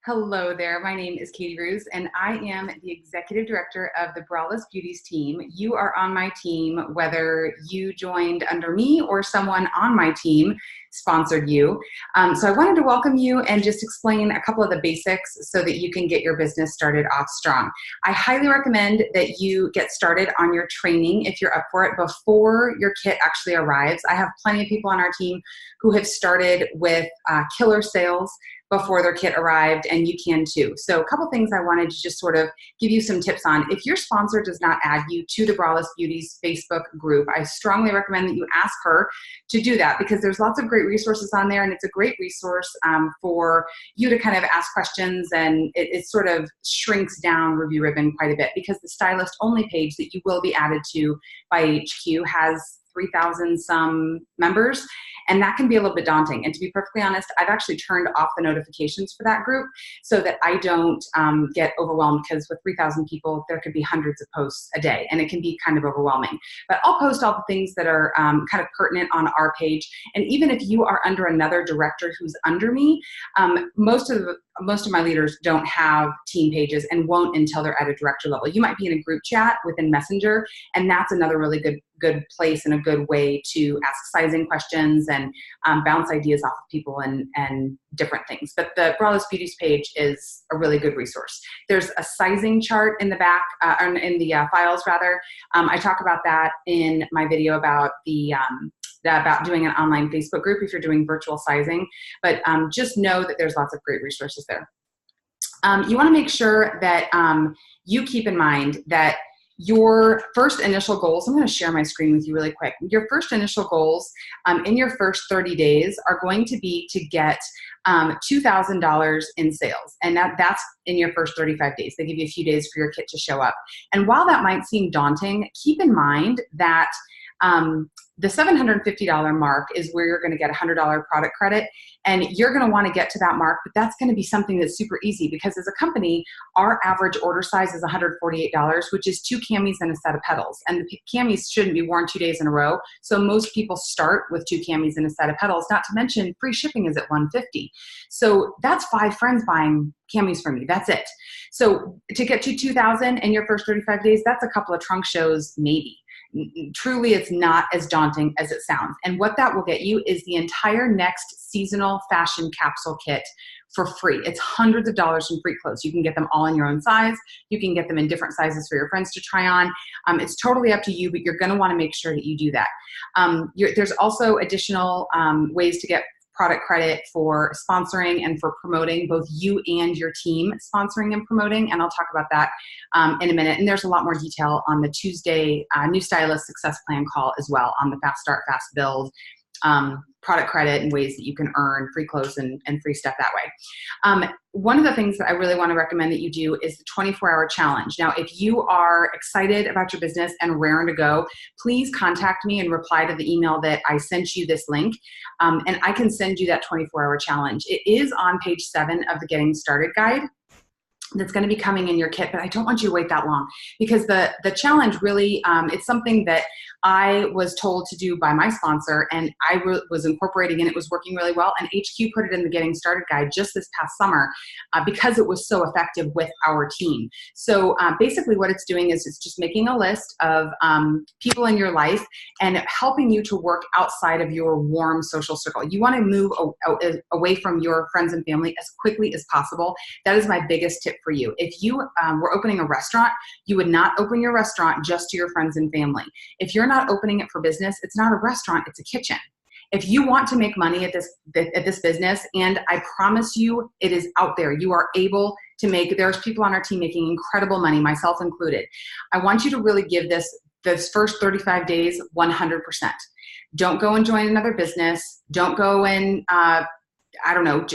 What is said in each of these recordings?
Hello there. My name is Katie Ruse, and I am the Executive Director of the Braless Beauties team. You are on my team, whether you joined under me or someone on my team sponsored you. So I wanted to welcome you and just explain a couple of the basics so that you can get your business started off strong. I highly recommend that you get started on your training if you're up for it before your kit actually arrives. I have plenty of people on our team who have started with killer sales before their kit arrived, and you can too. So a couple things I wanted to just sort of give you some tips on. If your sponsor does not add you to the Braless Beauties Facebook group, I strongly recommend that you ask her to do that, because there's lots of great resources on there, and it's a great resource for you to kind of ask questions, and it sort of shrinks down Review Ribbon quite a bit, because the stylist only page that you will be added to by HQ has 3,000 some members, and that can be a little bit daunting. And to be perfectly honest, I've actually turned off the notifications for that group so that I don't get overwhelmed, because with 3,000 people, there could be hundreds of posts a day, and it can be kind of overwhelming. But I'll post all the things that are kind of pertinent on our page. And even if you are under another director who's under me, most of my leaders don't have team pages and won't until they're at a director level. You might be in a group chat within Messenger, and that's another really good place and a good way to ask sizing questions and bounce ideas off of people and different things. But the Braless Beauties page is a really good resource. There's a sizing chart in the back, or in the files rather. I talk about that in my video about about doing an online Facebook group if you're doing virtual sizing. But just know that there's lots of great resources there. You want to make sure that you keep in mind that your first initial goals, I'm going to share my screen with you really quick. Your first initial goals in your first 30 days are going to be to get $2,000 in sales. And that's in your first 35 days. They give you a few days for your kit to show up. And while that might seem daunting, keep in mind that the $750 mark is where you're going to get a $100 product credit, and you're going to want to get to that mark, but that's going to be something that's super easy, because as a company, our average order size is $148, which is 2 camis and a set of petals. And the camis shouldn't be worn 2 days in a row, so most people start with 2 camis and a set of petals, not to mention free shipping is at $150. So that's 5 friends buying camis from you. That's it. So to get to 2,000 in your first 35 days, that's a couple of trunk shows maybe. Truly, it's not as daunting as it sounds. And what that will get you is the entire next seasonal fashion capsule kit for free. It's hundreds of dollars in free clothes. You can get them all in your own size. You can get them in different sizes for your friends to try on. It's totally up to you, but you're going to want to make sure that you do that. There's also additional ways to get product credit for sponsoring and for promoting, both you and your team sponsoring and promoting, and I'll talk about that in a minute. And there's a lot more detail on the Tuesday New Stylist Success Plan call as well, on the Fast Start, Fast Build, product credit and ways that you can earn free clothes and free stuff that way. One of the things that I really want to recommend that you do is the 24-hour challenge. Now, if you are excited about your business and raring to go, please contact me and reply to the email that I sent you this link, and I can send you that 24-hour challenge. It is on page 7 of the Getting Started guide. That's going to be coming in your kit, but I don't want you to wait that long, because the challenge really, it's something that I was told to do by my sponsor, and I was incorporating, and it was working really well, and HQ put it in the Getting Started guide just this past summer because it was so effective with our team. So basically what it's doing is it's just making a list of people in your life and helping you to work outside of your warm social circle. You want to move away from your friends and family as quickly as possible. That is my biggest tip for you. If you were opening a restaurant, you would not open your restaurant just to your friends and family. If you're not opening it for business, it's not a restaurant, it's a kitchen. If you want to make money at this business, and I promise you it is out there, you are able to make, there's people on our team making incredible money, myself included. I want you to really give this first 35 days 100%. Don't go and join another business. Don't go and I don't know,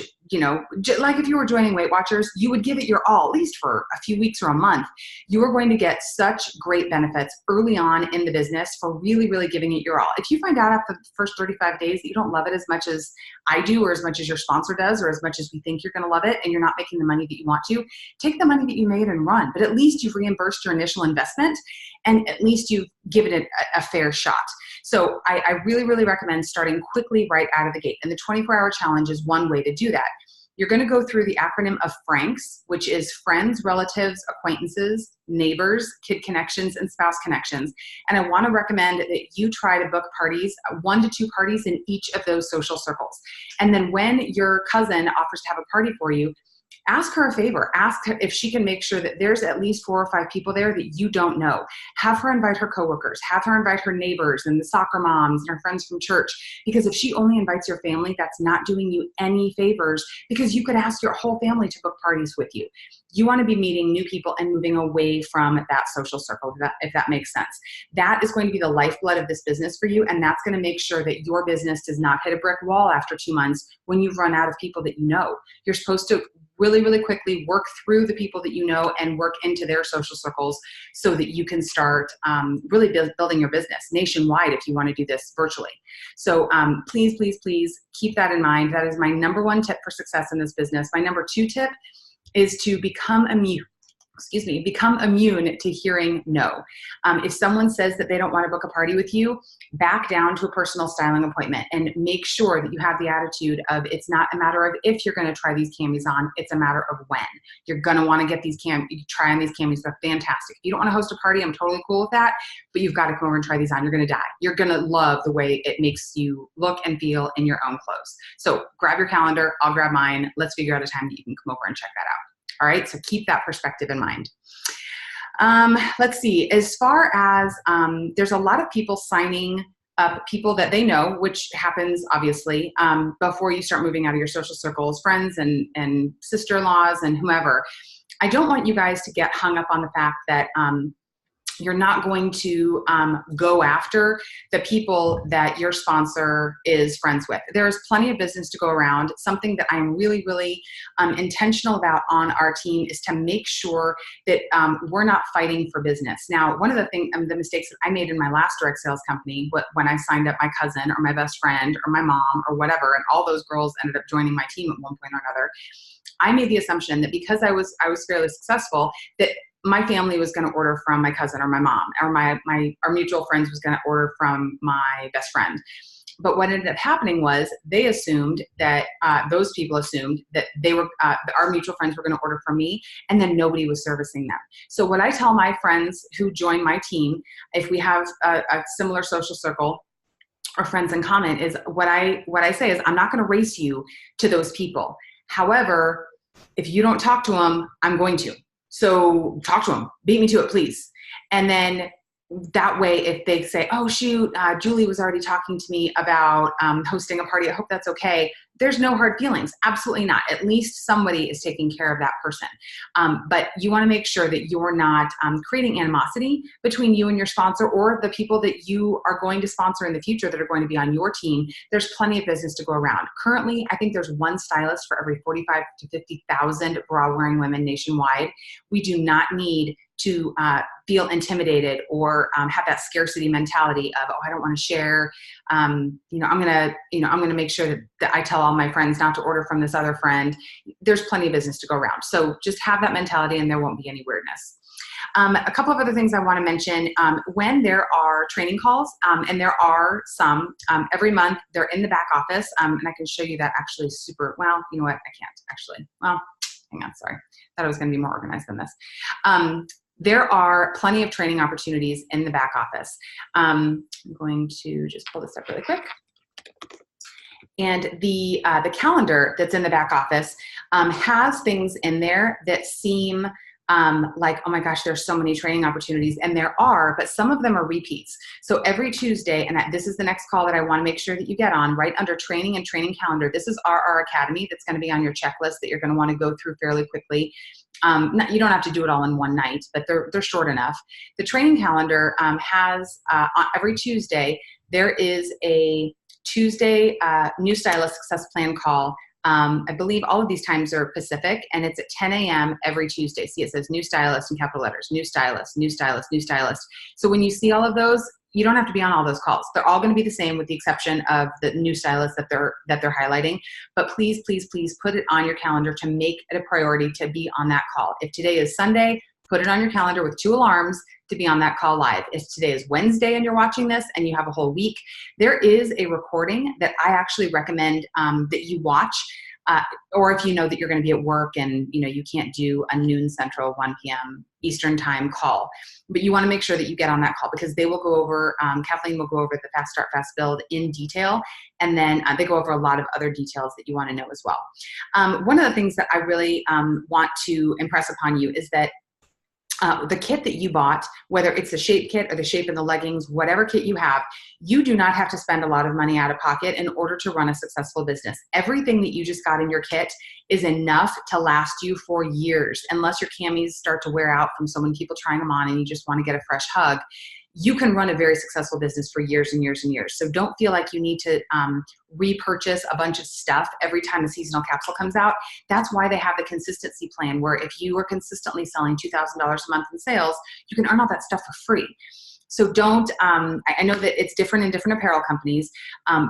like if you were joining Weight Watchers, you would give it your all, at least for a few weeks or a month. You are going to get such great benefits early on in the business for really, really giving it your all. If you find out after the first 35 days that you don't love it as much as I do, or as much as your sponsor does, or as much as we think you're going to love it, and you're not making the money that you want to, take the money that you made and run. But at least you've reimbursed your initial investment, and at least you've given it a fair shot. So I really, really recommend starting quickly right out of the gate. And the 24-hour challenge is one way to do that. you're going to go through the acronym of FRANKS, which is friends, relatives, acquaintances, neighbors, kid connections, and spouse connections. And I want to recommend that you try to book parties, 1 to 2 parties in each of those social circles. And then when your cousin offers to have a party for you, ask her a favor. Ask her if she can make sure that there's at least 4 or 5 people there that you don't know. Have her invite her coworkers. Have her invite her neighbors and the soccer moms and her friends from church. Because if she only invites your family, that's not doing you any favors, because you could ask your whole family to book parties with you. You want to be meeting new people and moving away from that social circle, if that makes sense. That is going to be the lifeblood of this business for you, and that's going to make sure that your business does not hit a brick wall after 2 months when you've run out of people that you know. You're supposed to really, really quickly work through the people that you know and work into their social circles so that you can start really building your business nationwide if you want to do this virtually. So please, please, please keep that in mind. That is my number 1 tip for success in this business. My number 2 tip is to become immune to hearing no. If someone says that they don't want to book a party with you, back down to a personal styling appointment and make sure that you have the attitude of it's not a matter of if you're going to try these camis on, it's a matter of when. You're going to want to get these try on these camis. They're fantastic. If you don't want to host a party, I'm totally cool with that, but you've got to come over and try these on. You're going to die. You're going to love the way it makes you look and feel in your own clothes. So grab your calendar. I'll grab mine. Let's figure out a time that you can come over and check that out. All right, so keep that perspective in mind. Let's see, as far as there's a lot of people signing up people that they know, which happens obviously before you start moving out of your social circles, friends and sister-in-laws and whomever. I don't want you guys to get hung up on the fact that you're not going to go after the people that your sponsor is friends with. There's plenty of business to go around. Something that I'm really, really intentional about on our team is to make sure that we're not fighting for business. Now, one of the mistakes that I made in my last direct sales company, when I signed up my cousin or my best friend or my mom or whatever, and all those girls ended up joining my team at one point or another, I made the assumption that because I was fairly successful, that my family was going to order from my cousin or my mom, or our mutual friends was going to order from my best friend. But what ended up happening was they assumed that those people assumed that they were our mutual friends were going to order from me, and then nobody was servicing them. So what I tell my friends who join my team, if we have a similar social circle or friends in common, is what I say is, I'm not going to race you to those people. However, if you don't talk to them, I'm going to. So talk to them, beat me to it, please. And then that way, if they say, oh, shoot, Julie was already talking to me about hosting a party, I hope that's okay. There's no hard feelings. Absolutely not. At least somebody is taking care of that person. But you want to make sure that you're not creating animosity between you and your sponsor or the people that you are going to sponsor in the future that are going to be on your team. There's plenty of business to go around. Currently, I think there's 1 stylist for every 45 to 50,000 bra-wearing women nationwide. We do not need to feel intimidated or have that scarcity mentality of, oh, I don't want to share. I'm gonna make sure that I tell all my friends not to order from this other friend. There's plenty of business to go around. So just have that mentality and there won't be any weirdness. A couple of other things I want to mention. When there are training calls, and there are some every month, they're in the back office, and I can show you that actually super well. You know what? I can't actually. Well, hang on. Sorry, thought I was going to be more organized than this. There are plenty of training opportunities in the back office. I'm going to just pull this up really quick. And the calendar that's in the back office has things in there that seem like, oh my gosh, there's so many training opportunities, and there are, but some of them are repeats. So every Tuesday, and this is the next call that I want to make sure that you get on, right under training and training calendar. This is our academy that's going to be on your checklist that you're going to want to go through fairly quickly. You don't have to do it all in one night, but they're short enough. The training calendar has every Tuesday, there is a Tuesday New Stylist Success Plan call. I believe all of these times are Pacific, and it's at 10 a.m. every Tuesday. See, it says New Stylist in capital letters, New Stylist, New Stylist, New Stylist. So when you see all of those, you don't have to be on all those calls. They're all going to be the same with the exception of the new stylist that they're highlighting. But please, please, please put it on your calendar to make it a priority to be on that call. If today is Sunday, put it on your calendar with 2 alarms to be on that call live. If today is Wednesday and you're watching this and you have a whole week, there is a recording that I actually recommend that you watch or if you know that you're going to be at work and you can't do a noon Central, 1 p.m. Eastern time call. But you want to make sure that you get on that call, because they will go over, Kathleen will go over the Fast Start, Fast Build in detail. And then they go over a lot of other details that you want to know as well. One of the things that I really want to impress upon you is that the kit that you bought, whether it's the shape kit or the shape and the leggings, whatever kit you have, you do not have to spend a lot of money out of pocket in order to run a successful business. Everything that you just got in your kit is enough to last you for years, unless your camis start to wear out from so many people trying them on and you just want to get a fresh hug. You can run a very successful business for years and years and years. So don't feel like you need to repurchase a bunch of stuff every time a seasonal capsule comes out. That's why they have the consistency plan, where if you are consistently selling $2,000 a month in sales, you can earn all that stuff for free. So don't, I know that it's different in different apparel companies,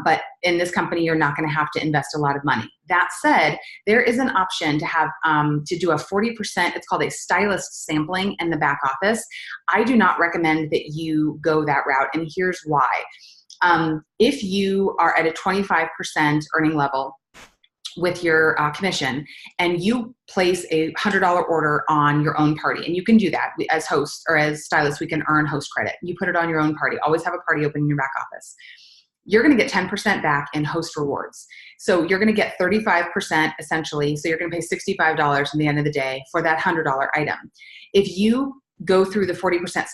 but in this company, you're not going to have to invest a lot of money. That said, there is an option to have, to do a 40%, it's called a stylist sampling in the back office. I do not recommend that you go that route, and here's why. If you are at a 25% earning level with your commission, and you place a $100 order on your own party, and you can do that as hosts or as stylists, we can earn host credit. You put it on your own party. Always have a party open in your back office. You're going to get 10% back in host rewards. So you're going to get 35% essentially. So you're going to pay $65 at the end of the day for that $100 item. If you go through the 40%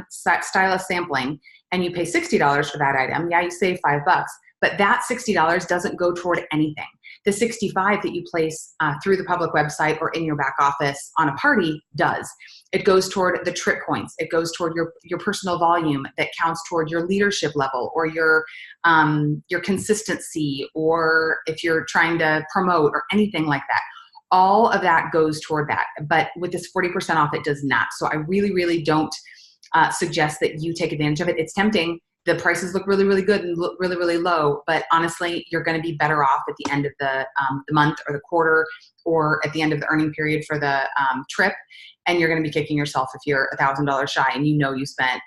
stylist sampling and you pay $60 for that item, yeah, you save $5, but that $60 doesn't go toward anything. The $65 that you place through the public website or in your back office on a party does. It goes toward the trip points. It goes toward your personal volume that counts toward your leadership level, or your consistency, or if you're trying to promote or anything like that. All of that goes toward that. But with this 40% off, it does not. So I really, really don't suggest that you take advantage of it. It's tempting. The prices look really, really good and look really, really low, but honestly, you're going to be better off at the end of the month or the quarter, or at the end of the earning period for the trip, and you're going to be kicking yourself if you're $1,000 shy and you know you spent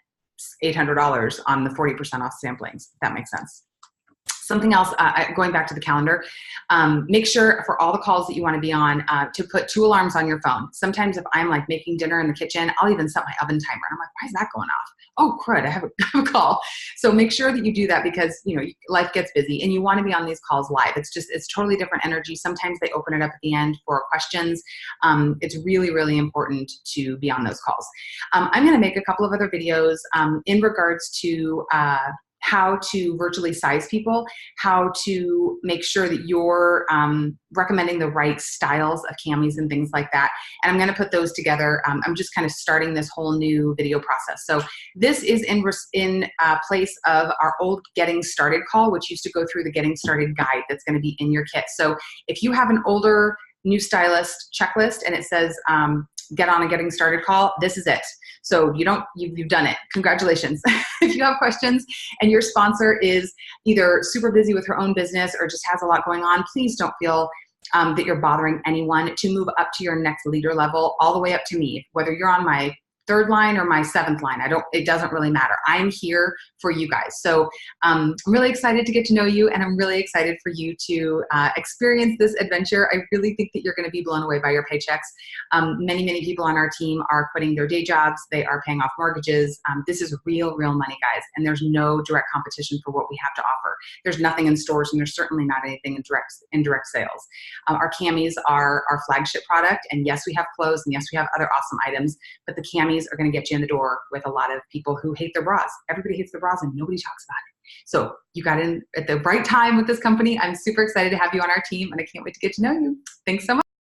$800 on the 40% off samplings. If that makes sense. Something else, going back to the calendar, make sure for all the calls that you want to be on to put 2 alarms on your phone. Sometimes if I'm like making dinner in the kitchen, I'll even set my oven timer. And I'm like, why is that going off? Oh, crud, I have a call. So make sure that you do that, because life gets busy and you want to be on these calls live. It's totally different energy. Sometimes they open it up at the end for questions. It's really, really important to be on those calls. I'm going to make a couple of other videos in regards to how to virtually size people, how to make sure that you're recommending the right styles of camis and things like that. And I'm going to put those together. I'm just kind of starting this whole new video process. So this is in place of our old Getting Started call, which used to go through the Getting Started guide that's going to be in your kit. So if you have an older new stylist checklist and it says get on a Getting Started call, this is it. So you've done it. Congratulations. If you have questions and your sponsor is either super busy with her own business or just has a lot going on, please don't feel that you're bothering anyone to move up to your next leader level, all the way up to me. Whether you're on my 3rd line or my 7th line, it doesn't really matter. I'm here for you guys. So I'm really excited to get to know you, and I'm really excited for you to experience this adventure. I really think that you're going to be blown away by your paychecks. Many, many people on our team are quitting their day jobs. They are paying off mortgages. This is real, real money, guys. And there's no direct competition for what we have to offer. There's nothing in stores, and there's certainly not anything in direct sales. Our camis are our flagship product. And yes, we have clothes, and yes, we have other awesome items, but the camis are going to get you in the door with a lot of people who hate their bras. Everybody hates their bras and nobody talks about it. So you got in at the right time with this company. I'm super excited to have you on our team, and I can't wait to get to know you. Thanks so much.